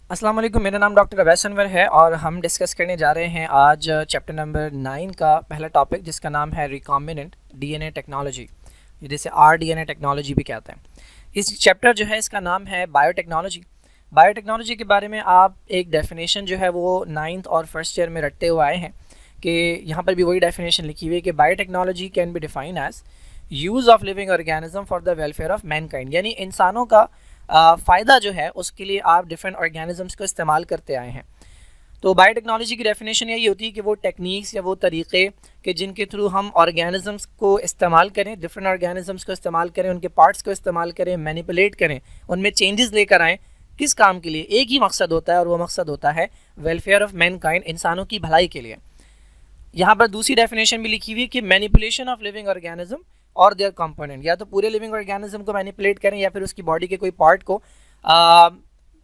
अस्सलाम वालेकुम, मेरा नाम डॉक्टर अवैस अनवर है और हम डिस्कस करने जा रहे हैं आज चैप्टर नंबर 9 का पहला टॉपिक, जिसका नाम है रिकॉम्बिनेंट डीएनए टेक्नोलॉजी, जिसे आरडीएनए टेक्नोलॉजी भी कहते हैं। इस चैप्टर जो है इसका नाम है बायोटेक्नोलॉजी। बायोटेक्नोलॉजी के बारे में आप एक डेफिनेशन जो है वो 9th और फर्स्ट ईयर में रटते हुए आए हैं कि यहाँ पर भी वही डेफिनेशन लिखी हुई है कि biotechnology can be define as use of living organism for the welfare of mankind, यानी इंसानों का फ़ायदा जो है उसके लिए आप डिफरेंट ऑर्गेनिजम्स को इस्तेमाल करते आए हैं। तो बायोटेक्नोलॉजी की डेफिनेशन यही होती है कि वो टेक्निक्स या वो तरीक़े कि जिनके थ्रू हम ऑर्गेनिजम्स को इस्तेमाल करें, डिफरेंट ऑर्गेनिजम्स को इस्तेमाल करें, उनके पार्ट्स को इस्तेमाल करें, मैनिपुलेट करें, उनमें चेंजेस लेकर आएँ। किस काम के लिए? एक ही मकसद होता है और वो मकसद होता है वेलफेयर ऑफ मैनकाइंड, इंसानों की भलाई के लिए। यहाँ पर दूसरी डेफिनेशन भी लिखी हुई है कि मैनिपुलेशन ऑफ लिविंग ऑर्गेनिज्म और देयर कंपोनेंट, या तो पूरे लिविंग ऑर्गेनिज्म को मैनिपुलेट करें या फिर उसकी बॉडी के कोई पार्ट को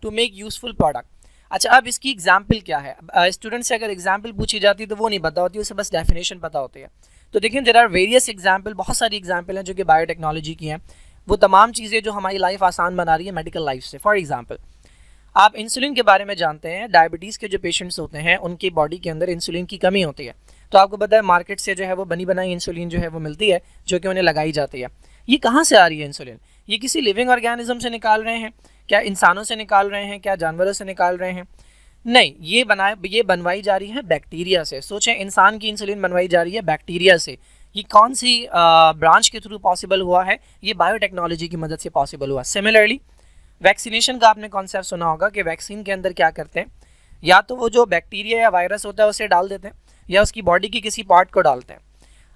टू मेक यूजफुल प्रोडक्ट। अच्छा, अब इसकी एग्जाम्पल क्या है? स्टूडेंट से अगर एग्जाम्पल पूछी जाती है तो वो नहीं पता होती, उसे बस डेफिनेशन पता होती है। तो देखिए, देयर आर वेरियस एग्जाम्पल, बहुत सारी एग्जाम्पल हैं जो कि बायोटेक्नोलॉजी की हैं। वो तमाम चीज़ें जो हमारी लाइफ आसान बना रही है मेडिकल लाइफ से। फॉर एग्जाम्पल, आप इंसुलिन के बारे में जानते हैं, डायबिटीज़ के जो पेशेंट्स होते हैं उनकी बॉडी के अंदर इंसुलिन की कमी होती है। तो आपको पता है मार्केट से जो है वो बनी बनाई इंसुलिन जो है वो मिलती है, जो कि उन्हें लगाई जाती है। ये कहाँ से आ रही है इंसुलिन? ये किसी लिविंग ऑर्गेनिज्म से निकाल रहे हैं? क्या इंसानों से निकाल रहे हैं? क्या जानवरों से निकाल रहे हैं? नहीं, ये बनवाई जा रही है बैक्टीरिया से। सोचें, इंसान की इंसुलिन बनवाई जा रही है बैक्टीरिया से। ये कौन सी ब्रांच के थ्रू पॉसिबल हुआ है? ये बायोटेक्नोलॉजी की मदद से पॉसिबल हुआ। सिमिलरली, वैक्सीनेशन का आपने कॉन्सेप्ट सुना होगा कि वैक्सीन के अंदर क्या करते हैं, या तो वो जो बैक्टीरिया या वायरस होता है उसे डाल देते हैं या उसकी बॉडी की किसी पार्ट को डालते हैं।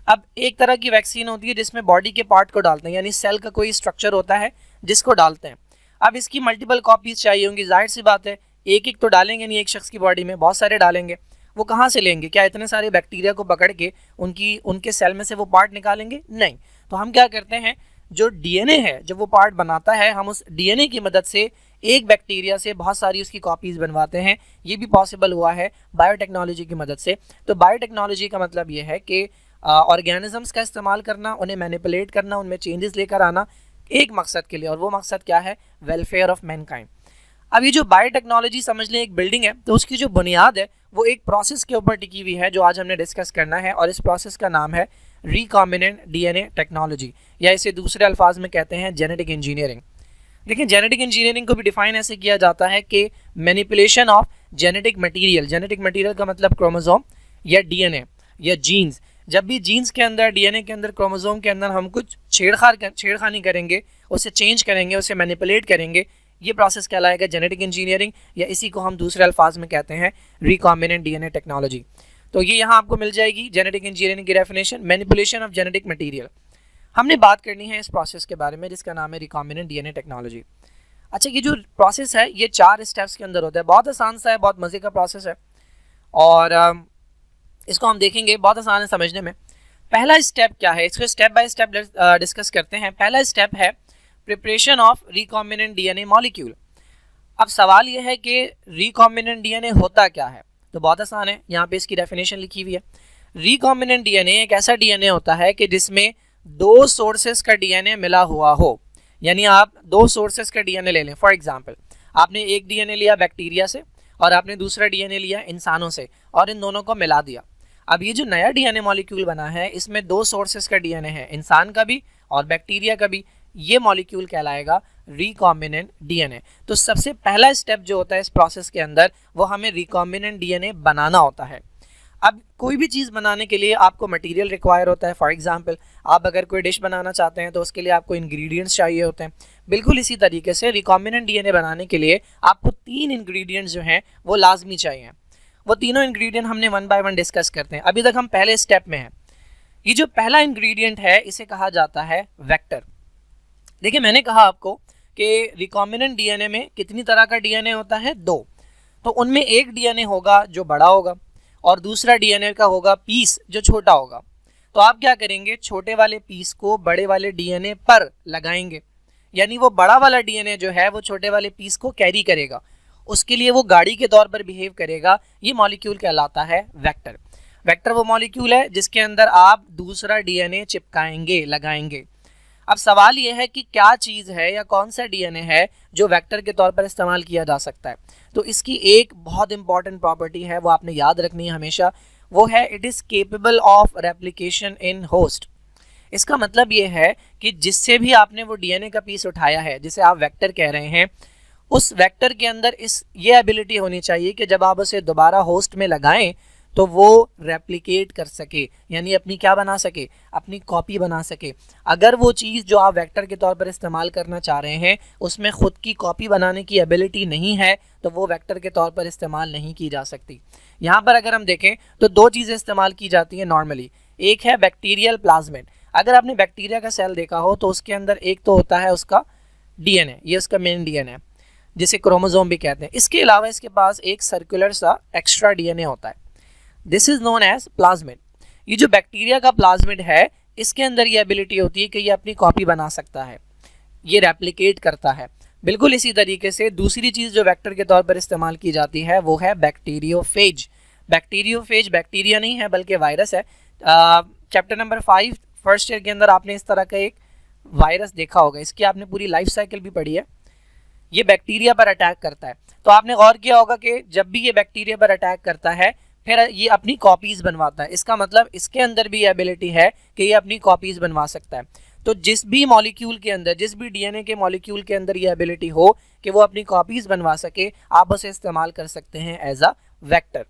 अब एक तरह की वैक्सीन होती है जिसमें बॉडी के पार्ट को डालते हैं, यानी सेल का कोई स्ट्रक्चर होता है जिसको डालते हैं। अब इसकी मल्टीपल कॉपीज चाहिए होंगी, जाहिर सी बात है एक एक तो डालेंगे नहीं एक शख्स की बॉडी में, बहुत सारे डालेंगे। वो कहाँ से लेंगे? क्या इतने सारे बैक्टीरिया को पकड़ के उनके सेल में से वो पार्ट निकालेंगे? नहीं। तो हम क्या करते हैं, जो डीएनए है जब वो पार्ट बनाता है, हम उस डीएनए की मदद से एक बैक्टीरिया से बहुत सारी उसकी कॉपीज़ बनवाते हैं। ये भी पॉसिबल हुआ है बायोटेक्नोलॉजी की मदद से। तो बायोटेक्नोलॉजी का मतलब ये है कि ऑर्गेनिजम्स का इस्तेमाल करना, उन्हें मैनिपुलेट करना, उनमें चेंजेस लेकर आना एक मकसद के लिए, और वो मकसद क्या है? Welfare of Mankind. अब ये जो बायोटेक्नोलॉजी समझ लें एक बिल्डिंग है, तो उसकी जो बुनियाद है वो एक प्रोसेस के ऊपर टिकी हुई है जो आज हमने डिस्कस करना है, और इस प्रोसेस का नाम है रिकॉम्बिनेंट डीएनए टेक्नोलॉजी, या इसे दूसरे अल्फाज में कहते हैं जेनेटिक इंजीनियरिंग। देखिए, जेनेटिक इंजीनियरिंग को भी डिफाइन ऐसे किया जाता है कि manipulation of genetic material. Genetic material का मतलब क्रोमोसोम या डीएनए या जीन्स। जब भी जीन्स के अंदर, डीएनए के अंदर, क्रोमोसोम के अंदर हम कुछ छेड़खानी करेंगे, उसे चेंज करेंगे, उसे मैनिपुलेट करेंगे, ये प्रोसेस कहलाएगा जेनेटिक इंजीनियरिंग, या इसी को हम दूसरे अल्फाज में कहते हैं रिकॉम्बिनेंट डीएनए टेक्नोलॉजी। तो ये यहाँ आपको मिल जाएगी जेनेटिक इंजीनियरिंग की definition, manipulation of genetic material. हमने बात करनी है इस प्रोसेस के बारे में जिसका नाम है रिकॉम्बिनेंट डीएनए टेक्नोलॉजी। अच्छा, ये जो प्रोसेस है ये 4 स्टेप्स के अंदर होता है। बहुत आसान सा है, बहुत मज़े का प्रोसेस है, और इसको हम देखेंगे, बहुत आसान है समझने में। पहला स्टेप क्या है, इसको स्टेप बाय स्टेप डिस्कस करते हैं। पहला स्टेप है preparation of recombinant DNA molecule. अब सवाल यह है कि रिकॉम्बिनेंट डीएनए होता क्या है? तो बहुत आसान है, यहाँ पे इसकी डेफिनेशन लिखी हुई है। रिकॉम्बिनेंट डीएनए एक ऐसा डीएनए होता है कि जिसमें 2 सोर्सेस का डीएनए मिला हुआ हो। यानी आप 2 सोर्सेस का डीएनए ले लें। फॉर एग्जांपल, आपने एक डीएनए लिया बैक्टीरिया से और आपने दूसरा डीएनए लिया इंसानों से, और इन दोनों को मिला दिया। अब ये जो नया डीएनए मॉलिक्यूल बना है इसमें 2 सोर्सेस का डीएनए है, इंसान का भी और बैक्टीरिया का भी। ये मॉलिक्यूल कहलाएगा रिकॉम्बिनेंट डीएनए। तो सबसे पहला स्टेप जो होता है इस प्रोसेस के अंदर, वो हमें रिकॉम्बिनेंट डीएनए बनाना होता है। अब कोई भी चीज़ बनाने के लिए आपको मटेरियल रिक्वायर होता है। फॉर एग्जांपल, आप अगर कोई डिश बनाना चाहते हैं तो उसके लिए आपको इंग्रेडिएंट्स चाहिए होते हैं। बिल्कुल इसी तरीके से रिकॉम्बिनेंट डीएनए बनाने के लिए आपको 3 इंग्रेडिएंट्स जो हैं वो लाजमी चाहिए। वो तीनों इंग्रेडिएंट हमने 1 बाय 1 डिस्कस करते हैं। अभी तक हम पहले स्टेप में हैं। ये जो पहला इंग्रेडिएंट है इसे कहा जाता है वेक्टर। देखिए, मैंने कहा आपको कि रिकॉम्बिनेंट डीएनए में कितनी तरह का डीएनए होता है? 2। तो उनमें एक डीएनए होगा जो बड़ा होगा और दूसरा डीएनए का होगा पीस जो छोटा होगा। तो आप क्या करेंगे, छोटे वाले पीस को बड़े वाले डीएनए पर लगाएंगे, यानी वो बड़ा वाला डीएनए जो है वो छोटे वाले पीस को कैरी करेगा, उसके लिए वो गाड़ी के तौर पर बिहेव करेगा। ये मॉलिक्यूल कहलाता है वेक्टर। वेक्टर वो मॉलिक्यूल है जिसके अंदर आप दूसरा डीएनए चिपकाएंगे, लगाएंगे। अब सवाल ये है कि क्या चीज़ है या कौन सा डीएनए है जो वेक्टर के तौर पर इस्तेमाल किया जा सकता है। तो इसकी एक बहुत इंपॉर्टेंट प्रॉपर्टी है, वो आपने याद रखनी है हमेशा, वो है it is capable of replication in host. इसका मतलब ये है कि जिससे भी आपने वो डीएनए का पीस उठाया है, जिसे आप वेक्टर कह रहे हैं, उस वेक्टर के अंदर ये एबिलिटी होनी चाहिए कि जब आप उसे दोबारा होस्ट में लगाएं तो वो रेप्लिकेट कर सके, यानी अपनी क्या बना सके, अपनी कॉपी बना सके। अगर वो चीज़ जो आप वेक्टर के तौर पर इस्तेमाल करना चाह रहे हैं उसमें ख़ुद की कॉपी बनाने की एबिलिटी नहीं है तो वो वेक्टर के तौर पर इस्तेमाल नहीं की जा सकती। यहाँ पर अगर हम देखें तो दो चीज़ें इस्तेमाल की जाती हैं नॉर्मली। एक है बैक्टीरियल प्लाज्मिड। अगर आपने बैक्टीरिया का सेल देखा हो तो उसके अंदर एक तो होता है उसका डीएनए, ये उसका मेन डीएनए है जिसे क्रोमोसोम भी कहते हैं। इसके अलावा इसके पास एक सर्कुलर सा एक्स्ट्रा डीएनए होता है, this is known as plasmid. ये जो बैक्टीरिया का प्लाज्मिड है इसके अंदर ये एबिलिटी होती है कि ये अपनी कॉपी बना सकता है, ये रेप्लिकेट करता है। बिल्कुल इसी तरीके से दूसरी चीज़ जो वेक्टर के तौर पर इस्तेमाल की जाती है वो है बैक्टीरियोफेज। बैक्टीरियोफेज बैक्टीरिया नहीं है बल्कि वायरस है। चैप्टर नंबर 5 फर्स्ट ईयर के अंदर आपने इस तरह का एक वायरस देखा होगा, इसकी आपने पूरी लाइफ साइकिल भी पढ़ी है। ये बैक्टीरिया पर अटैक करता है, तो आपने गौर किया होगा कि जब भी ये बैक्टीरिया पर अटैक करता है फिर ये अपनी कॉपीज़ बनवाता है। इसका मतलब इसके अंदर भी एबिलिटी है कि ये अपनी कॉपीज़ बनवा सकता है। तो जिस भी मॉलिक्यूल के अंदर, जिस भी डीएनए के मॉलिक्यूल के अंदर ये एबिलिटी हो कि वो अपनी कॉपीज़ बनवा सके, आप उसे इस्तेमाल कर सकते हैं एज अ वेक्टर।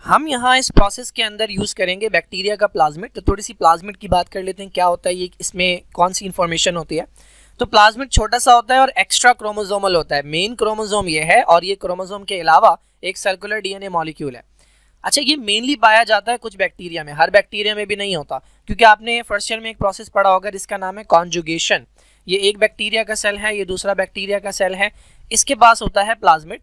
हम यहाँ इस प्रोसेस के अंदर यूज़ करेंगे बैक्टीरिया का प्लाज्मिड। तो थोड़ी सी प्लाज्मिड की बात कर लेते हैं, क्या होता है ये, इसमें कौन सी इन्फॉर्मेशन होती है। तो प्लाज्मिड छोटा सा होता है और एक्स्ट्रा क्रोमोसोमल होता है। मेन क्रोमोसोम ये है और ये क्रोमोसोम के अलावा एक सर्कुलर डीएनए मॉलिक्यूल है। अच्छा, ये मेनली पाया जाता है कुछ बैक्टीरिया में, हर बैक्टीरिया में भी नहीं होता, क्योंकि आपने फर्स्ट ईयर में एक प्रोसेस पढ़ा होगा जिसका नाम है कॉन्जुगेशन। ये एक बैक्टीरिया का सेल है, ये दूसरा बैक्टीरिया का सेल है, इसके पास होता है प्लाज्मिड,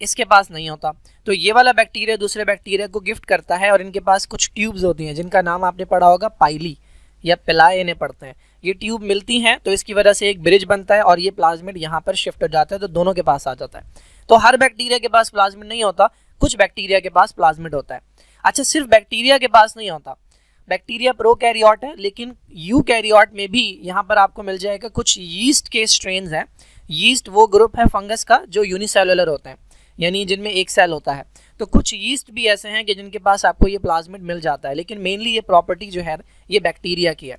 इसके पास नहीं होता। तो ये वाला बैक्टीरिया दूसरे बैक्टीरिया को गिफ्ट करता है और इनके पास कुछ ट्यूब्स होती हैं जिनका नाम आपने पढ़ा होगा पाइली या पिलाए इन्हें पढ़ते हैं। ये ट्यूब मिलती हैं तो इसकी वजह से एक ब्रिज बनता है और ये प्लाज्मिड यहाँ पर शिफ्ट हो जाता है, तो दोनों के पास आ जाता है। तो हर बैक्टीरिया के पास प्लाज्मिड नहीं होता, कुछ बैक्टीरिया के पास प्लाज्मिड होता है। अच्छा, सिर्फ बैक्टीरिया के पास नहीं होता, बैक्टीरिया प्रोकैरियोट है, लेकिन यूकैरियोट में भी यहाँ पर आपको मिल जाएगा कुछ यीस्ट के स्ट्रेन्स हैं। यीस्ट वो ग्रुप है फंगस का जो यूनिसेलुलर होते हैं, यानी जिनमें एक सेल होता है। तो कुछ यीस्ट भी ऐसे हैं कि जिनके पास आपको ये प्लाज्मिड मिल जाता है, लेकिन मेनली ये प्रॉपर्टी जो है ये बैक्टीरिया की है।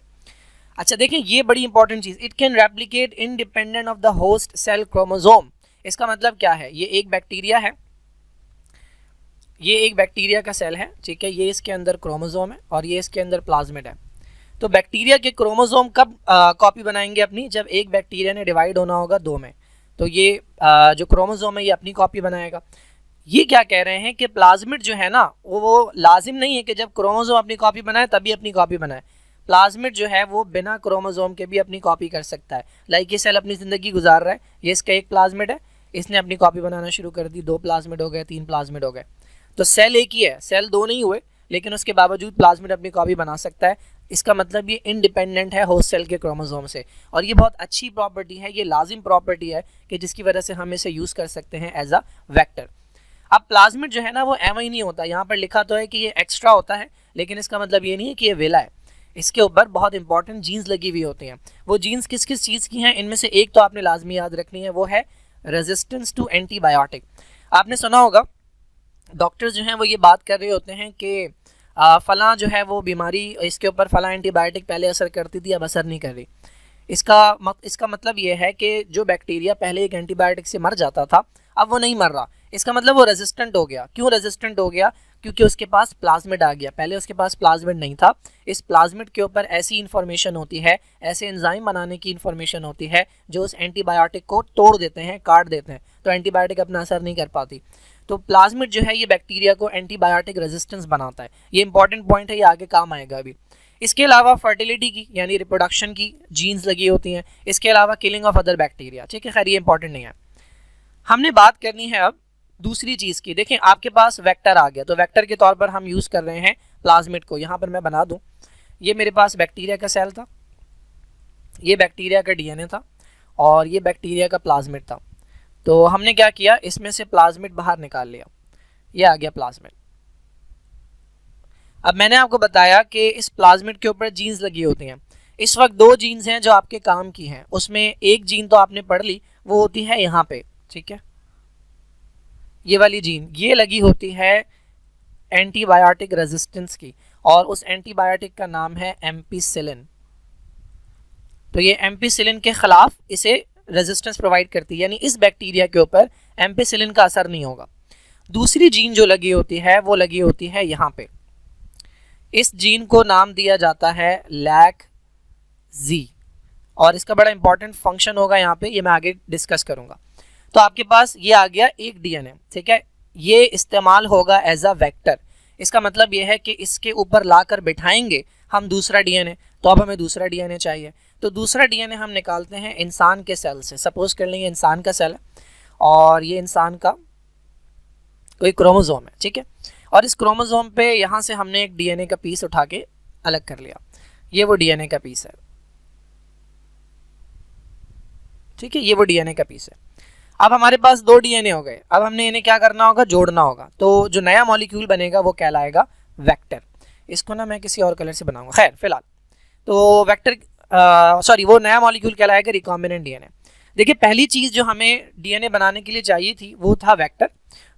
अच्छा देखें, ये बड़ी इंपॉर्टेंट चीज़, it can replicate independent of the host cell chromosome. इसका मतलब क्या है, ये एक बैक्टीरिया है, ये एक बैक्टीरिया का सेल है, ठीक है, ये इसके अंदर क्रोमोसोम है और ये इसके अंदर प्लाज्मिड है। तो बैक्टीरिया के क्रोमोसोम कब कॉपी बनाएंगे अपनी, जब एक बैक्टीरिया ने डिवाइड होना होगा दो में, तो ये जो क्रोमोसोम है ये अपनी कॉपी बनाएगा। ये क्या कह रहे हैं कि प्लाज्मिड जो है ना वो लाजिम नहीं है कि जब क्रोमोसोम अपनी कॉपी बनाए तभी अपनी कॉपी बनाए। प्लाज्मिड जो है वो बिना क्रोमोसोम के भी अपनी कॉपी कर सकता है। लाइक ये सेल अपनी ज़िंदगी गुजार रहा है, ये इसका एक प्लाज्मिड है, इसने अपनी कॉपी बनाना शुरू कर दी, 2 प्लाज्मिड हो गए, 3 प्लाज्मिड हो गए। तो सेल एक ही है, सेल 2 नहीं हुए, लेकिन उसके बावजूद प्लाज्मिड अपनी कॉपी बना सकता है। इसका मतलब ये इंडिपेंडेंट है होस्ट सेल के क्रोमोसोम से, और ये बहुत अच्छी प्रॉपर्टी है, ये लाजिम प्रॉपर्टी है कि जिसकी वजह से हम इसे यूज़ कर सकते हैं एज अ वेक्टर। अब प्लाज्मिड जो है ना वो एम ही नहीं होता, यहाँ पर लिखा तो है कि ये एक्स्ट्रा होता है, लेकिन इसका मतलब ये नहीं है कि ये वेला है। इसके ऊपर बहुत इंपॉर्टेंट जीन्स लगी हुई होती हैं। वो जीन्स किस किस चीज़ की हैं, इनमें से एक तो आपने लाजमी याद रखनी है, वो है रेजिस्टेंस टू एंटीबायोटिक। आपने सुना होगा डॉक्टर्स जो हैं वो ये बात कर रहे होते हैं कि फ़लाँ जो है वो बीमारी, इसके ऊपर फ़लाँ एंटीबायोटिक पहले असर करती थी, अब असर नहीं कर रही। इसका मतलब ये है कि जो बैक्टीरिया पहले एक एंटीबायोटिक से मर जाता था अब वो नहीं मर रहा, इसका मतलब वो रेजिस्टेंट हो गया। क्यों रेजिस्टेंट हो गया? क्योंकि उसके पास प्लाज्मिड आ गया, पहले उसके पास प्लाज्मिड नहीं था। इस प्लाज्मिड के ऊपर ऐसी इन्फॉर्मेशन होती है, ऐसे एंजाइम बनाने की इन्फॉर्मेशन होती है जो उस एंटीबायोटिक को तोड़ देते हैं, काट देते हैं, तो एंटीबायोटिक अपना असर नहीं कर पाती। तो प्लाज्मिड जो है ये बैक्टीरिया को एंटीबायोटिक रेजिस्टेंस बनाता है। ये इंपॉर्टेंट पॉइंट है, ये आगे काम आएगा अभी। इसके अलावा फर्टिलिटी की यानी रिप्रोडक्शन की जीन्स लगी होती हैं। इसके अलावा किलिंग ऑफ अदर बैक्टीरिया, ठीक है, खैर ये इंपॉर्टेंट नहीं है। हमने बात करनी है अब दूसरी चीज़ की। देखें आपके पास वेक्टर आ गया, तो वेक्टर के तौर पर हम यूज़ कर रहे हैं प्लाज्मिड को। यहाँ पर मैं बना दूँ, ये मेरे पास बैक्टीरिया का सेल था, ये बैक्टीरिया का डीएनए था और ये बैक्टीरिया का प्लाज्मिड था। तो हमने क्या किया, इसमें से प्लाज्मिड बाहर निकाल लिया, ये आ गया प्लाज्मिड। अब मैंने आपको बताया कि इस प्लाज्मिड के ऊपर जीन्स लगी होती हैं। इस वक्त दो जीन्स हैं जो आपके काम की हैं, उसमें एक जीन तो आपने पढ़ ली, वो होती है यहाँ पे, ठीक है, ये वाली जीन, ये लगी होती है एंटीबायोटिक रेजिस्टेंस की, और उस एंटीबायोटिक का नाम है एम्पिसिलिन। तो ये एम्पिसिलिन के खिलाफ इसे रेजिस्टेंस प्रोवाइड करती है, यानी इस बैक्टीरिया के ऊपर एम्पिसिलिन का असर नहीं होगा। दूसरी जीन जो लगी होती है वो लगी होती है यहाँ पे, इस जीन को नाम दिया जाता है लैक जी, और इसका बड़ा इंपॉर्टेंट फंक्शन होगा यहाँ पे, ये मैं आगे डिस्कस करूंगा। तो आपके पास ये आ गया एक डीएनए, ठीक है, ये इस्तेमाल होगा एज अ वेक्टर। इसका मतलब ये है कि इसके ऊपर लाकर बिठाएंगे हम दूसरा डीएनए, तो अब हमें दूसरा डीएनए चाहिए, तो दूसरा डीएनए हम निकालते हैं इंसान के सेल से। सपोज कर लेंगे इंसान का सेल है और ये इंसान का कोई क्रोमोसोम है, ठीक है, और इस क्रोमोसोम पे यहाँ से हमने एक डीएनए का पीस उठा के अलग कर लिया, ये वो डीएनए का पीस है, ठीक है, ये वो डीएनए का पीस है। अब हमारे पास दो डीएनए हो गए, अब हमने इन्हें क्या करना होगा, जोड़ना होगा। तो जो नया मॉलिक्यूल बनेगा वो कहलाएगा वेक्टर। इसको ना मैं किसी और कलर से बनाऊंगा, खैर फिलहाल तो वेक्टर सॉरी वो नया मॉलिक्यूल कहलाएगा रिकॉम्बिनेंट डीएनए। देखिए पहली चीज़ जो हमें डीएनए बनाने के लिए चाहिए थी वो था वेक्टर।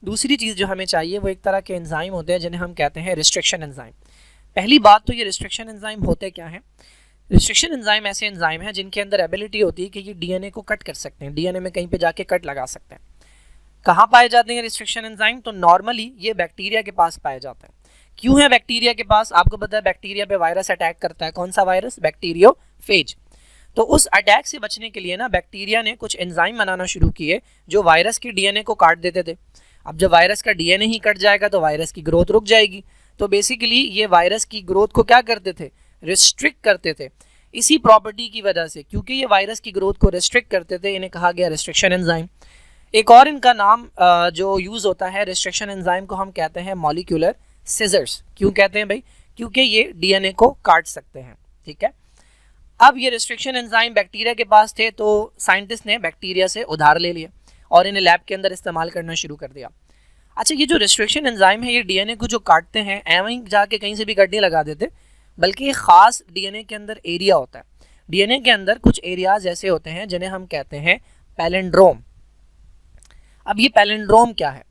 दूसरी चीज़ जो हमें चाहिए वो एक तरह के एंजाइम होते हैं जिन्हें हम कहते हैं रिस्ट्रिक्शन एंजाइम। पहली बात तो ये रिस्ट्रिक्शन एंजाइम होते क्या हैं? रिस्ट्रिक्शन एंजाइम ऐसे एंजाइम हैं जिनके अंदर एबिलिटी होती है कि ये डीएनए को कट कर सकते हैं, डीएनए में कहीं पे जाके कट लगा सकते हैं। कहाँ पाए जाते हैं रिस्ट्रिक्शन एंजाइम? तो नॉर्मली ये बैक्टीरिया के पास पाए जाते हैं। क्यों है बैक्टीरिया के पास? आपको पता है बैक्टीरिया पे वायरस अटैक करता है, कौन सा वायरस? बैक्टीरियोफेज। तो उस अटैक से बचने के लिए ना बैक्टीरिया ने कुछ एंजाइम बनाना शुरू किए जो वायरस के डीएनए को काट देते थे। अब जब वायरस का डीएनए ही कट जाएगा तो वायरस की ग्रोथ रुक जाएगी। तो बेसिकली ये वायरस की ग्रोथ को क्या करते थे? रिस्ट्रिक्ट करते थे। इसी प्रॉपर्टी की वजह से, क्योंकि ये वायरस की ग्रोथ को रिस्ट्रिक्ट करते थे, इन्हें कहा गया रिस्ट्रिक्शन एंजाइम। एक और इनका नाम जो यूज़ होता है रिस्ट्रिक्शन एंजाइम को हम कहते हैं मॉलिक्यूलर सिजर्स। क्यों कहते हैं भाई? क्योंकि ये डीएनए को काट सकते हैं, ठीक है। अब ये रिस्ट्रिक्शन एंजाइम बैक्टीरिया के पास थे तो साइंटिस्ट ने बैक्टीरिया से उधार ले लिए और इन्हें लैब के अंदर इस्तेमाल करना शुरू कर दिया। अच्छा, ये जो रिस्ट्रिक्शन एंजाइम है ये डीएनए को जो काटते हैं एवं जाके कहीं से भी कट नहीं लगा देते, बल्कि एक ख़ास डीएनए के अंदर एरिया होता है। डीएनए के अंदर कुछ एरियाज ऐसे होते हैं जिन्हें हम कहते हैं पैलिंड्रोम। अब ये पैलिंड्रोम क्या है?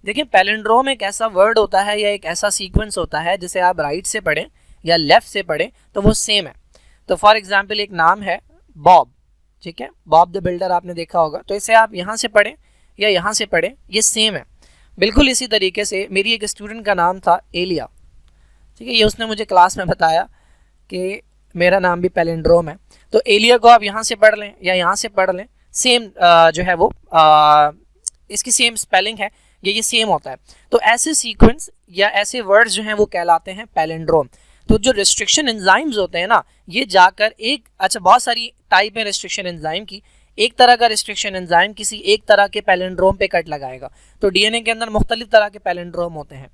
देखिए पैलिंड्रोम एक ऐसा वर्ड होता है या एक ऐसा सीक्वेंस होता है जिसे आप राइट से पढ़ें या लेफ्ट से पढ़ें तो वो सेम है। तो फॉर एग्जाम्पल एक नाम है बॉब, ठीक है, बॉब द बिल्डर आपने देखा होगा, तो इसे आप यहाँ से पढ़ें या यहाँ से पढ़ें, ये सेम है। बिल्कुल इसी तरीके से मेरी एक स्टूडेंट का नाम था एलिया, ठीक है, ये उसने मुझे क्लास में बताया कि मेरा नाम भी पैलिंड्रोम है। तो एलिया को आप यहाँ से पढ़ लें या यहाँ से पढ़ लें, सेम जो है वो इसकी सेम स्पेलिंग है, ये सेम होता है। तो ऐसे सीक्वेंस या ऐसे वर्ड्स जो हैं वो कहलाते हैं पैलिंड्रोम। तो जो रिस्ट्रिक्शन एंजाइम्स होते हैं ना, ये जाकर एक, अच्छा बहुत सारी टाइप है रिस्ट्रिक्शन एंजाइम की, एक तरह का रिस्ट्रिक्शन एंजाइम किसी एक तरह के पैलिंड्रोम पे कट लगाएगा। तो डीएनए के अंदर मुख्तलिफ तरह के पैलिंड्रोम होते हैं।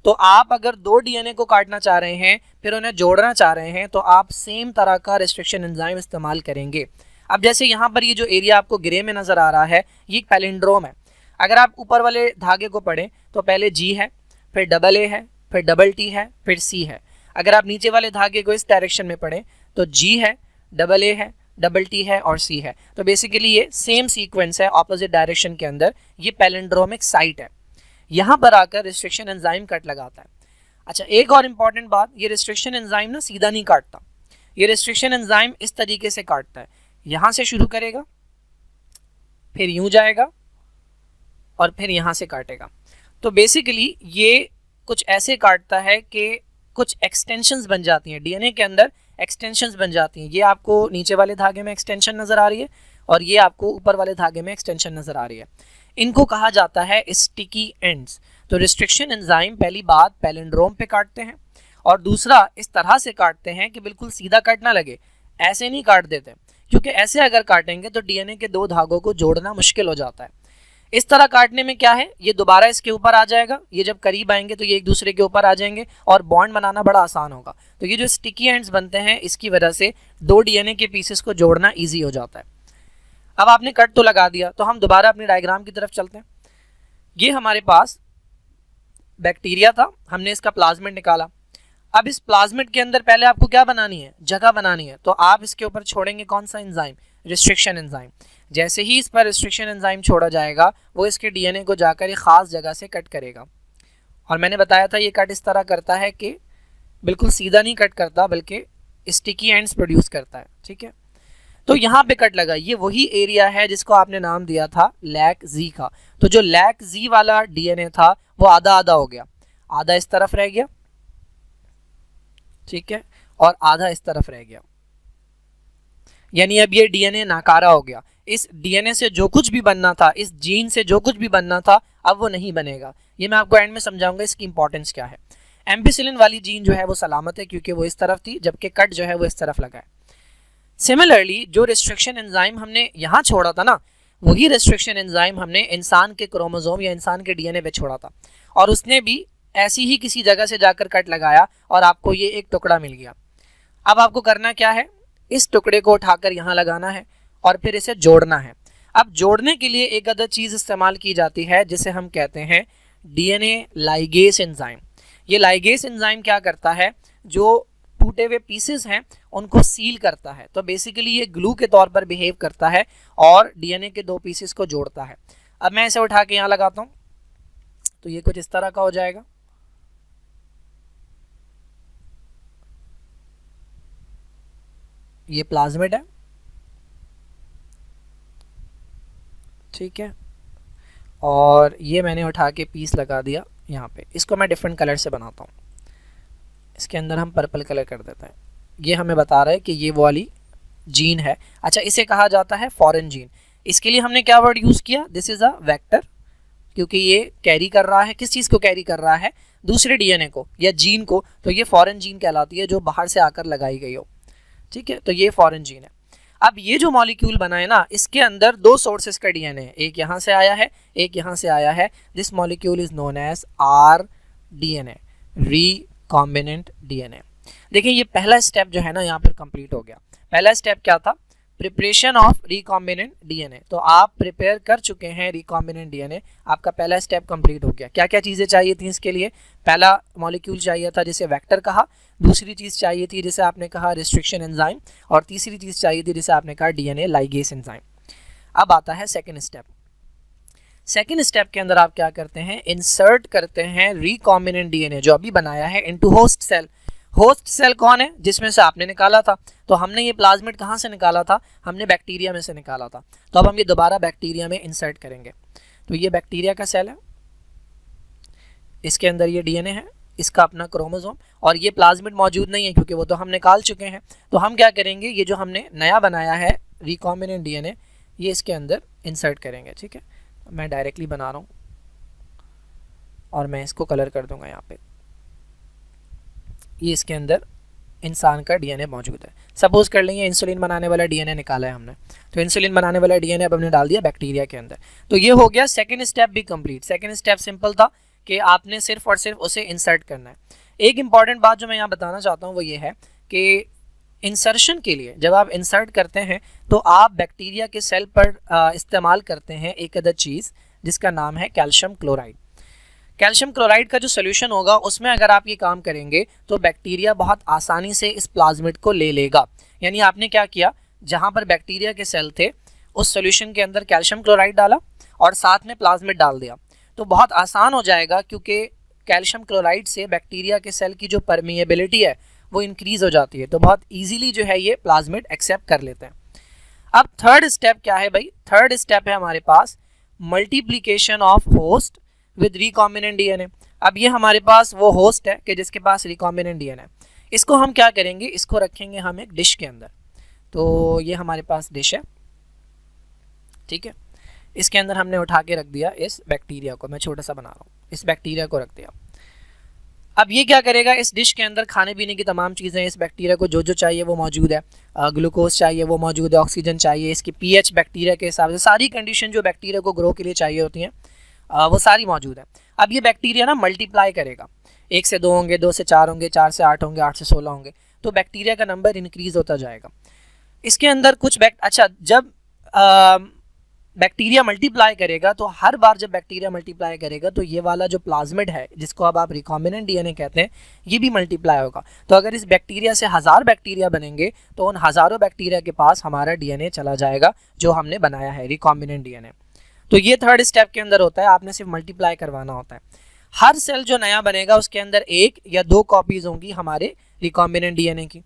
तो आप अगर दो डीएनए को काटना चाह रहे हैं फिर उन्हें जोड़ना चाह रहे हैं तो आप सेम तरह का रिस्ट्रिक्शन एंजाइम इस्तेमाल करेंगे। अब जैसे यहाँ पर ये जो एरिया आपको ग्रे में नज़र आ रहा है ये एक पैलिंड्रोम है। अगर आप ऊपर वाले धागे को पढ़ें तो पहले जी है, फिर डबल ए है, फिर डबल टी है, फिर सी है। अगर आप नीचे वाले धागे को इस डायरेक्शन में पढ़ें तो जी है, डबल ए है, डबल टी है और सी है। तो बेसिकली ये सेम सीक्वेंस है ऑपोजिट डायरेक्शन के अंदर, ये पैलिंड्रोमिक साइट है। यहाँ पर आकर रिस्ट्रिक्शन एंजाइम कट लगाता है। अच्छा एक और इम्पॉर्टेंट बात, ये रिस्ट्रिक्शन एंजाइम ना सीधा नहीं काटता, ये रिस्ट्रिक्शन एंजाइम इस तरीके से काटता है, यहाँ से शुरू करेगा, फिर यूँ जाएगा और फिर यहाँ से काटेगा। तो बेसिकली ये कुछ ऐसे काटता है कि कुछ एक्सटेंशंस बन जाती हैं डीएनए के अंदर, एक्सटेंशंस बन जाती हैं। ये आपको नीचे वाले धागे में एक्सटेंशन नज़र आ रही है और ये आपको ऊपर वाले धागे में एक्सटेंशन नज़र आ रही है। इनको कहा जाता है स्टिकी एंड्स। तो रिस्ट्रिक्शन एंजाइम पहली बात पैलिंड्रोम पे काटते हैं और दूसरा इस तरह से काटते हैं कि बिल्कुल सीधा कट ना लगे, ऐसे नहीं काट देते, क्योंकि ऐसे अगर काटेंगे तो डीएनए के दो धागों को जोड़ना मुश्किल हो जाता है। इस तरह काटने में क्या है, ये दोबारा इसके ऊपर आ जाएगा, ये जब करीब आएंगे तो ये एक दूसरे के ऊपर आ जाएंगे और बॉन्ड बनाना बड़ा आसान होगा। तो ये जो स्टिकी एंड्स बनते हैं इसकी वजह से दो डीएनए के पीसेस को जोड़ना ईजी हो जाता है। अब आपने कट तो लगा दिया, तो हम दोबारा अपनी डायग्राम की तरफ चलते हैं। ये हमारे पास बैक्टीरिया था, हमने इसका प्लाज्मिड निकाला। अब इस प्लाज्मिड के अंदर पहले आपको क्या बनानी है, जगह बनानी है, तो आप इसके ऊपर छोड़ेंगे कौन सा एंजाइम, रिस्ट्रिक्शन एंजाइम। जैसे ही इस पर रिस्ट्रिक्शन एंजाइम छोड़ा जाएगा वो इसके डीएनए को जाकर एक खास जगह से कट करेगा। और मैंने बताया था ये कट इस तरह करता है कि बिल्कुल सीधा नहीं कट करता बल्कि स्टिकी एंड्स प्रोड्यूस करता है, ठीक है। तो यहाँ पे कट लगा, ये वही एरिया है जिसको आपने नाम दिया था लैक जी का। तो जो लैक जी वाला डीएनए था वो आधा आधा हो गया, आधा इस तरफ रह गया, ठीक है, और आधा इस तरफ रह गया, यानी अब ये डीएनए नाकारा हो गया। इस डीएनए से जो कुछ भी बनना था, इस जीन से जो कुछ भी बनना था, अब वो नहीं बनेगा। ये मैं आपको एंड में समझाऊंगा इसकी इंपॉर्टेंस क्या है। एम्पिसिलिन वाली जीन जो है वो सलामत है क्योंकि वो इस तरफ थी, जबकि कट जो है वो इस तरफ लगा है। सिमिलरली जो रिस्ट्रिक्शन एंजाइम हमने यहाँ छोड़ा था ना, वही रिस्ट्रिक्शन एंजाइम हमने इंसान के क्रोमोसोम या इंसान के डीएनए पे छोड़ा था, और उसने भी ऐसी ही किसी जगह से जाकर कट लगाया और आपको ये एक टुकड़ा मिल गया। अब आपको करना क्या है, इस टुकड़े को उठाकर यहाँ लगाना है और फिर इसे जोड़ना है। अब जोड़ने के लिए एक अदर चीज़ इस्तेमाल की जाती है जिसे हम कहते हैं डीएनए लाइगेस एंजाइम। ये लाइगेस एंजाइम क्या करता है, जो टूटे हुए पीसेस हैं उनको सील करता है। तो बेसिकली ये ग्लू के तौर पर बिहेव करता है और डीएनए के दो पीसेस को जोड़ता है। अब मैं इसे उठा के यहाँ लगाता हूँ तो ये कुछ इस तरह का हो जाएगा। ये प्लाज्मिड है, ठीक है, और ये मैंने उठा के पीस लगा दिया यहाँ पे। इसको मैं डिफरेंट कलर से बनाता हूँ, इसके अंदर हम पर्पल कलर कर देते हैं। ये हमें बता रहा है कि ये वो वाली जीन है। अच्छा, इसे कहा जाता है फॉरेन जीन। इसके लिए हमने क्या वर्ड यूज़ किया, दिस इज़ अ वेक्टर, क्योंकि ये कैरी कर रहा है, किस चीज़ को कैरी कर रहा है, दूसरे डीएनए को या जीन को। तो ये फॉरेन जीन कहलाती है जो बाहर से आकर लगाई गई हो, ठीक है। तो ये फॉरेन जीन है। अब ये जो मॉलिक्यूल बना है ना, इसके अंदर दो सोर्सेस का डीएनए है, एक यहाँ से आया है, एक यहाँ से आया है। This molecule is known as R DNA, recombinant DNA. देखिए ये पहला स्टेप जो है ना यहाँ पर कंप्लीट हो गया। पहला स्टेप क्या था, प्रिपरेशन ऑफ रिकॉम्बिनेंट डीएनए। तो आप प्रिपेयर कर चुके हैं रिकॉम्बिनेंट डीएनए, आपका पहला स्टेप कंप्लीट हो गया। क्या क्या चीज़ें चाहिए थी इसके लिए, पहला मॉलिक्यूल चाहिए था जिसे वेक्टर कहा, दूसरी चीज़ चाहिए थी जिसे आपने कहा रिस्ट्रिक्शन एंजाइम, और तीसरी चीज़ चाहिए थी जिसे आपने कहा डीएनए लाइगेस एंजाइम। अब आता है सेकेंड स्टेप। सेकेंड स्टेप के अंदर आप क्या करते हैं, इंसर्ट करते हैं रिकॉम्बिनेंट डीएनए जो अभी बनाया है into host cell. Host cell कौन है, जिसमें से आपने निकाला था। तो हमने ये प्लाज्मिड कहाँ से निकाला था, हमने बैक्टीरिया में से निकाला था। तो अब हम ये दोबारा बैक्टीरिया में इंसर्ट करेंगे। तो ये बैक्टीरिया का सेल है, इसके अंदर ये डीएनए है, इसका अपना क्रोमोसोम, और ये प्लाज्मिड मौजूद नहीं है क्योंकि वो तो हम निकाल चुके हैं। तो हम क्या करेंगे, ये जो हमने नया बनाया है रिकॉम्बिनेंट डीएनए, ये इसके अंदर इंसर्ट करेंगे, ठीक है। मैं डायरेक्टली बना रहा हूँ और मैं इसको कलर कर दूंगा यहाँ पे। ये इसके अंदर इंसान का डीएनए मौजूद है। सपोज कर लेंगे इंसुलिन बनाने वाला डीएनए निकाला है हमने, तो इंसुलिन बनाने वाला डीएनए अब हमने डाल दिया बैक्टीरिया के अंदर। तो ये हो गया सेकंड स्टेप भी कंप्लीट। सेकंड स्टेप सिंपल था कि आपने सिर्फ और सिर्फ उसे इंसर्ट करना है। एक इंपॉर्टेंट बात जो मैं यहाँ बताना चाहता हूँ वो ये है कि इंसर्शन के लिए जब आप इंसर्ट करते हैं तो आप बैक्टीरिया के सेल पर इस्तेमाल करते हैं एक अदर चीज़ जिसका नाम है कैल्शियम क्लोराइड। कैल्शियम क्लोराइड का जो सोल्यूशन होगा उसमें अगर आप ये काम करेंगे तो बैक्टीरिया बहुत आसानी से इस प्लाज्मिड को ले लेगा। यानी आपने क्या किया, जहाँ पर बैक्टीरिया के सेल थे उस सोल्यूशन के अंदर कैल्शियम क्लोराइड डाला और साथ में प्लाज्मिड डाल दिया, तो बहुत आसान हो जाएगा क्योंकि कैल्शियम क्लोराइड से बैक्टीरिया के सेल की जो परमिएबिलिटी है वो इंक्रीज़ हो जाती है, तो बहुत ईजीली जो है ये प्लाज्मिड एक्सेप्ट कर लेते हैं। अब थर्ड स्टेप क्या है भाई, थर्ड स्टेप है हमारे पास multiplication of host with recombinant DNA. अब ये हमारे पास वो होस्ट है कि जिसके पास रिकॉम्बिनेंट डीएनए। इसको हम क्या करेंगे, इसको रखेंगे हम एक डिश के अंदर। तो ये हमारे पास डिश है, ठीक है। इसके अंदर हमने उठा के रख दिया इस बैक्टीरिया को, मैं छोटा सा बना रहा हूँ, इस बैक्टीरिया को रख दिया। अब ये क्या करेगा, इस डिश के अंदर खाने पीने की तमाम चीज़ें, इस बैक्टीरिया को जो जो चाहिए वो मौजूद है, ग्लूकोज चाहिए वो मौजूद है, ऑक्सीजन चाहिए, इसकी पीएच बैक्टीरिया के हिसाब से सारी कंडीशन जो बैक्टीरिया को ग्रो के लिए चाहिए होती हैं वो सारी मौजूद है। अब ये बैक्टीरिया ना मल्टीप्लाई करेगा, 1 से 2 होंगे, 2 से 4 होंगे, 4 से 8 होंगे, 8 से 16 होंगे, तो बैक्टीरिया का नंबर इंक्रीज होता जाएगा। इसके अंदर कुछ जब बैक्टीरिया मल्टीप्लाई करेगा तो हर बार जब बैक्टीरिया मल्टीप्लाई करेगा तो ये वाला जो प्लाज्मिड है जिसको अब आप रिकॉम्बिनेंट डीएनए कहते हैं ये भी मल्टीप्लाई होगा। तो अगर इस बैक्टीरिया से 1000 बैक्टीरिया बनेंगे तो उन हज़ारों बैक्टीरिया के पास हमारा डीएनए चला जाएगा जो हमने बनाया है रिकॉम्बिनेंट डीएनए। तो ये थर्ड स्टेप के अंदर होता है, आपने सिर्फ मल्टीप्लाई करवाना होता है। हर सेल जो नया बनेगा उसके अंदर 1 या 2 कॉपीज होंगी हमारे रिकॉम्बिनेंट डीएनए की।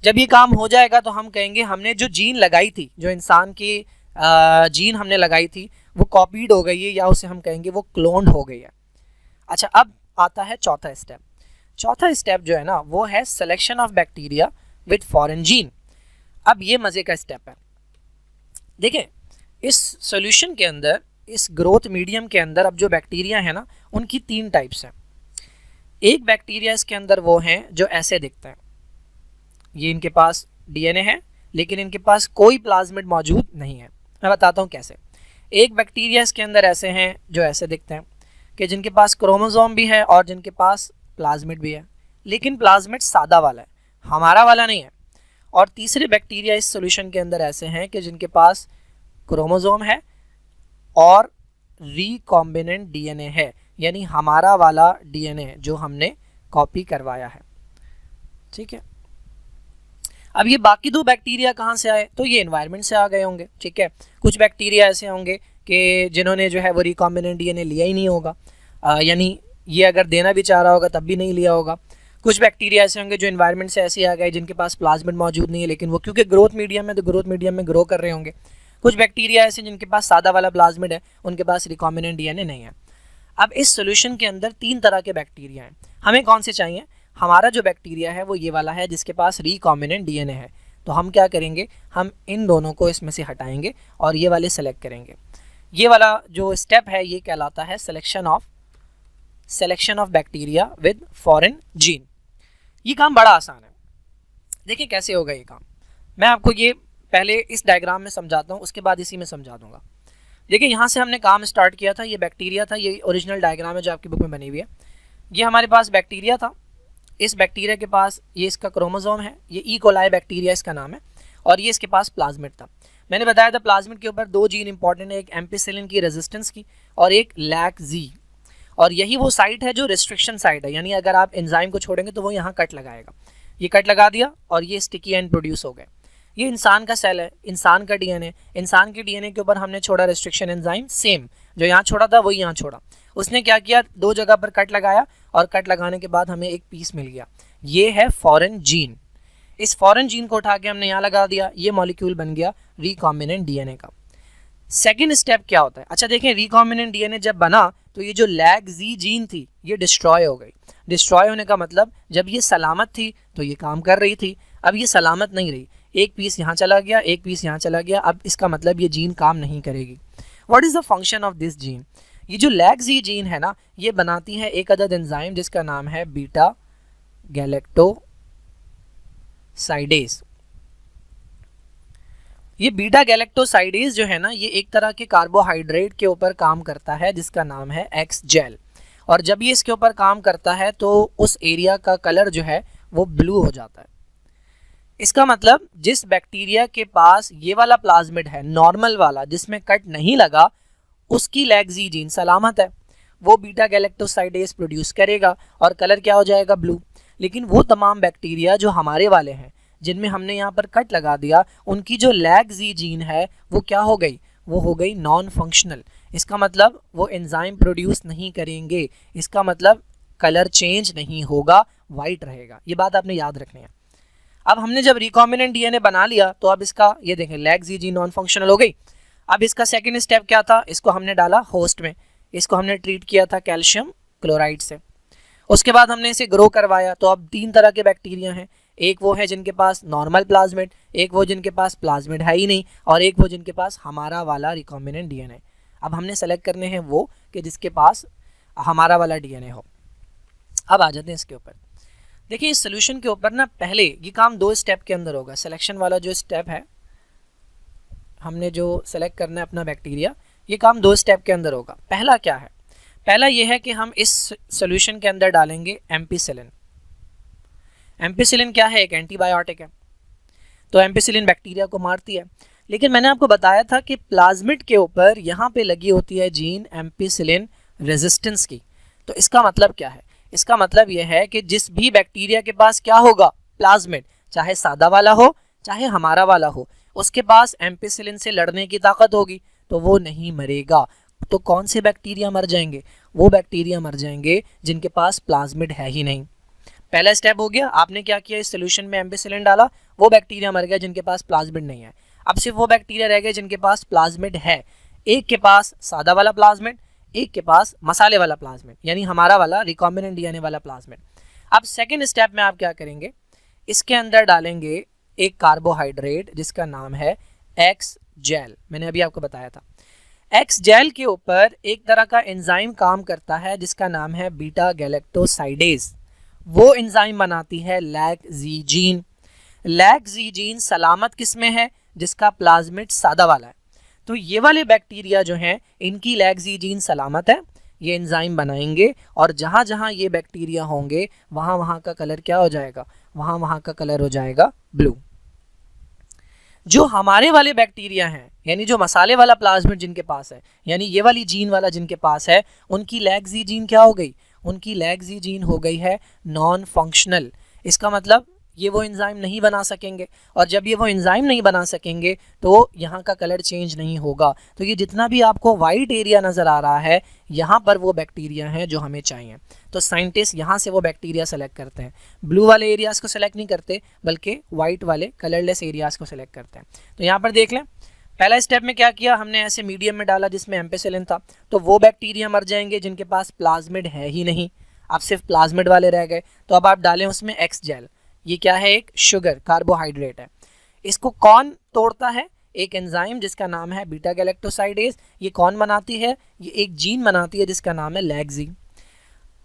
जब ये काम हो जाएगा तो हम कहेंगे हमने जो जीन लगाई थी, जो इंसान की जीन हमने लगाई थी वो कॉपीड हो गई है, या उसे हम कहेंगे वो क्लोन्ड हो गई है। अच्छा, अब आता है चौथा स्टेप। चौथा स्टेप जो है ना वो है selection of bacteria with foreign gene. अब ये मज़े का स्टेप है। देखें, इस सॉल्यूशन के अंदर, इस ग्रोथ मीडियम के अंदर अब जो बैक्टीरिया है ना उनकी 3 टाइप्स हैं। एक बैक्टीरिया इसके अंदर वो हैं जो ऐसे दिखते हैं, ये इनके पास डीएनए है लेकिन इनके पास कोई प्लाज्मिड मौजूद नहीं है। मैं बताता हूँ कैसे। एक बैक्टीरिया इसके अंदर ऐसे हैं जो ऐसे दिखते हैं कि जिनके पास क्रोमोसोम भी है और जिनके पास प्लाज्मिड भी है, लेकिन प्लाज्मिड सादा वाला है, हमारा वाला नहीं है। और तीसरे बैक्टीरिया इस सॉल्यूशन के अंदर ऐसे हैं कि जिनके पास क्रोमोसोम है और रिकॉम्बिनेंट डीएनए है, यानी हमारा वाला डीएनए जो हमने कॉपी करवाया है। ठीक है, अब ये बाकी 2 बैक्टीरिया कहाँ से आए? तो ये एनवायरनमेंट से आ गए होंगे। ठीक है, कुछ बैक्टीरिया ऐसे होंगे कि जिन्होंने जो है वो रिकॉम्बिनेंट डीएनए लिया ही नहीं होगा, यानी ये अगर देना भी चाह रहा होगा तब भी नहीं लिया होगा। कुछ बैक्टीरिया ऐसे होंगे जो एनवायरनमेंट से ऐसे आ गए जिनके पास प्लाज्मिड मौजूद नहीं है, लेकिन वो क्योंकि ग्रोथ मीडियम है तो ग्रोथ मीडियम में ग्रो कर रहे होंगे। कुछ बैक्टीरिया ऐसे जिनके पास सादा वाला प्लाज्मिड है, उनके पास रिकॉम्बिनेंट डीएनए नहीं है। अब इस सॉल्यूशन के अंदर 3 तरह के बैक्टीरिया हैं। हमें कौन से चाहिए? हमारा जो बैक्टीरिया है वो ये वाला है जिसके पास रिकॉम्बिनेंट डीएनए है। तो हम क्या करेंगे, हम इन दोनों को इसमें से हटाएंगे और ये वाले सेलेक्ट करेंगे। ये वाला जो स्टेप है ये कहलाता है selection of bacteria with foreign gene. ये काम बड़ा आसान है। देखिए कैसे होगा ये काम। मैं आपको ये पहले इस डायग्राम में समझाता हूँ, उसके बाद इसी में समझा दूंगा। देखिए यहाँ से हमने काम स्टार्ट किया था, ये बैक्टीरिया था, ये ओरिजिनल डायग्राम है जो आपकी बुक में बनी हुई है। ये हमारे पास बैक्टीरिया था, इस बैक्टीरिया के पास ये इसका क्रोमोसोम है, ये ई कोलाई बैक्टीरिया इसका नाम है, और ये इसके पास प्लाज्मिड था। मैंने बताया था प्लाज्मिड के ऊपर 2 जीन इंपॉर्टेंट है, एक एम्पिसिलिन की रेजिस्टेंस की और एक लैक-जी, और यही वो साइट है जो रिस्ट्रिक्शन साइट है, यानी अगर आप एंजाइम को छोड़ेंगे तो वो यहाँ कट लगाएगा। ये कट लगा दिया और ये स्टिकी एंड प्रोड्यूस हो गए। ये इंसान का सेल है, इंसान का डीएनए, इंसान के डीएनए के ऊपर हमने छोड़ा रिस्ट्रिक्शन एंजाइम, सेम जो यहाँ छोड़ा था वही यहाँ छोड़ा। उसने क्या किया, 2 जगह पर कट लगाया और कट लगाने के बाद हमें एक पीस मिल गया, ये है फॉरेन जीन। इस फॉरेन जीन को उठा के हमने यहाँ लगा दिया, ये मॉलिक्यूल बन गया रिकॉम्बिनेंट डीएनए का। सेकेंड स्टेप क्या होता है? अच्छा देखें, रिकॉम्बिनेंट डीएनए जब बना तो ये जो लैक-जी जीन थी ये डिस्ट्रॉय हो गई। डिस्ट्रॉय होने का मतलब जब ये सलामत थी तो ये काम कर रही थी, अब ये सलामत नहीं रही, एक पीस यहाँ चला गया, एक पीस यहाँ चला गया, अब इसका मतलब ये जीन काम नहीं करेगी। What is the function of this gene? ये जो लैक-जी जीन है ना, ये बनाती है एक अदद एंजाइम जिसका नाम है बीटा गैलेक्टोसाइडेज। ये बीटा गैलेक्टोसाइडेज जो है ना, ये एक तरह के कार्बोहाइड्रेट के ऊपर काम करता है जिसका नाम है एक्स जेल, और जब ये इसके ऊपर काम करता है तो उस एरिया का कलर जो है वो ब्लू हो जाता है। इसका मतलब जिस बैक्टीरिया के पास ये वाला प्लाज्मिड है, नॉर्मल वाला जिसमें कट नहीं लगा, उसकी लैक-जी जीन सलामत है, वो बीटा गैलेक्टोसाइडेज प्रोड्यूस करेगा और कलर क्या हो जाएगा, ब्लू। लेकिन वो तमाम बैक्टीरिया जो हमारे वाले हैं जिनमें हमने यहाँ पर कट लगा दिया, उनकी जो लैक-जी जीन है वो क्या हो गई, वो हो गई नॉन फंक्शनल। इसका मतलब वो एंजाइम प्रोड्यूस नहीं करेंगे, इसका मतलब कलर चेंज नहीं होगा, वाइट रहेगा। ये बात आपने याद रखनी है। अब हमने जब रिकॉम्बिनेंट डीएनए बना लिया तो अब इसका ये देखें लैक-जी जीन नॉन फंक्शनल हो गई। अब इसका सेकेंड स्टेप क्या था, इसको हमने डाला होस्ट में, इसको हमने ट्रीट किया था कैल्शियम क्लोराइड से। उसके बाद हमने इसे ग्रो करवाया, तो अब 3 तरह के बैक्टीरिया हैं, एक वो है जिनके पास नॉर्मल प्लाज्मिड, एक वो जिनके पास प्लाज्मिड है ही नहीं, और एक वो जिनके पास हमारा वाला रिकॉम्बिनेंट डीएनए। अब हमने सेलेक्ट करने हैं वो कि जिसके पास हमारा वाला डीएनए हो। अब आ जाते हैं इसके ऊपर। देखिए इस सोल्यूशन के ऊपर ना पहले ये काम 2 स्टेप के अंदर होगा। सिलेक्शन वाला जो स्टेप है, हमने जो सेलेक्ट करना है अपना बैक्टीरिया, ये काम 2 स्टेप के अंदर होगा। पहला क्या है, पहला ये है कि हम इस सोल्यूशन के अंदर डालेंगे एम्पिसिलिन। एम्पिसिलिन क्या है, एक एंटीबायोटिक है, तो एम्पिसिलिन बैक्टीरिया को मारती है। लेकिन मैंने आपको बताया था कि प्लाज्मिड के ऊपर यहाँ पे लगी होती है जीन एम्पिसिलिन रेजिस्टेंस की। तो इसका मतलब क्या है? इसका मतलब यह है कि जिस भी बैक्टीरिया के पास क्या होगा, प्लाज्मिड, चाहे सादा वाला हो चाहे हमारा वाला हो, उसके पास एम्पिसिलिन से लड़ने की ताकत होगी, तो वो नहीं मरेगा। तो कौन से बैक्टीरिया मर जाएंगे? वो बैक्टीरिया मर जाएंगे जिनके पास प्लाज्मिड है ही नहीं। पहला स्टेप हो गया, आपने क्या किया, इस सोल्यूशन में एम्पिसिलिन डाला, वो बैक्टीरिया मर गया जिनके पास प्लाज्मिड नहीं है। अब सिर्फ वो बैक्टीरिया रह गए जिनके पास प्लाज्मिड है। एक के पास सादा वाला प्लाज्मिड, एक के पास मसाले वाला प्लाज्मिड, यानी हमारा वाला रिकॉम्बिनेंट डीएनए वाला प्लाज्मिड। अब सेकेंड स्टेप में आप क्या करेंगे, इसके अंदर डालेंगे एक कार्बोहाइड्रेट जिसका नाम है एक्स जेल। मैंने अभी आपको बताया था, एक्स जेल के ऊपर एक तरह का एंजाइम काम करता है जिसका नाम है बीटा गैलेक्टोसाइडेज। वो एंजाइम बनाती है लैक्जीजीन। लैक्जीजीन सलामत किस में है? जिसका प्लाज्मिड सादा वाला है। तो ये वाले बैक्टीरिया जो हैं इनकी लैक्जीजीन सलामत है, ये एंजाइम बनाएंगे और जहाँ जहाँ ये बैक्टीरिया होंगे वहाँ वहाँ का कलर क्या हो जाएगा? वहाँ वहाँ का कलर हो जाएगा ब्लू। जो हमारे वाले बैक्टीरिया हैं, यानी जो मसाले वाला प्लाज्मिड जिनके पास है, यानी ये वाली जीन वाला जिनके पास है, उनकी लैक्जीजीन क्या हो गई? उनकी लैक्जीजीन हो गई है नॉन फंक्शनल। इसका मतलब ये वो एंजाइम नहीं बना सकेंगे, और जब ये वो एंजाइम नहीं बना सकेंगे तो यहाँ का कलर चेंज नहीं होगा। तो ये जितना भी आपको वाइट एरिया नज़र आ रहा है, यहाँ पर वो बैक्टीरिया हैं जो हमें चाहिए। तो साइंटिस्ट यहाँ से वो बैक्टीरिया सेलेक्ट करते हैं, ब्लू वाले एरियाज़ को सेलेक्ट नहीं करते बल्कि वाइट वाले कलरलेस एरियाज़ को सेलेक्ट करते हैं। तो यहाँ पर देख लें, पहला स्टेप में क्या किया हमने, ऐसे मीडियम में डाला जिसमें एम्पिसिलिन था, तो वो बैक्टीरिया मर जाएंगे जिनके पास प्लाज्मिड है ही नहीं, अब सिर्फ प्लाज्मिड वाले रह गए। तो अब आप डालें उसमें एक्स जेल। ये क्या है? एक शुगर, कार्बोहाइड्रेट है। इसको कौन तोड़ता है? एक एंजाइम जिसका नाम है बीटा गैलेक्टोसाइडेज। ये कौन बनाती है? ये एक जीन बनाती है जिसका नाम है लैक्जी।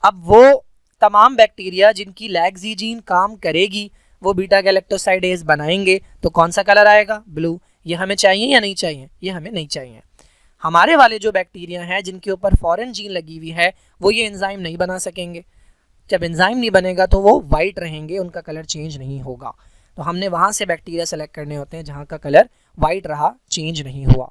अब वो तमाम बैक्टीरिया जिनकी लैक्जी जीन काम करेगी वो बीटा गैलेक्टोसाइडेज बनाएंगे, तो कौन सा कलर आएगा? ब्लू। ये हमें चाहिए या नहीं चाहिए? ये हमें नहीं चाहिए। हमारे वाले जो बैक्टीरिया हैं जिनके ऊपर फॉरेन जीन लगी हुई है, वो ये एंजाइम नहीं बना सकेंगे। जब एंजाइम नहीं बनेगा तो वो वाइट रहेंगे, उनका कलर चेंज नहीं होगा। तो हमने वहाँ से बैक्टीरिया सेलेक्ट करने होते हैं जहाँ का कलर वाइट रहा, चेंज नहीं हुआ।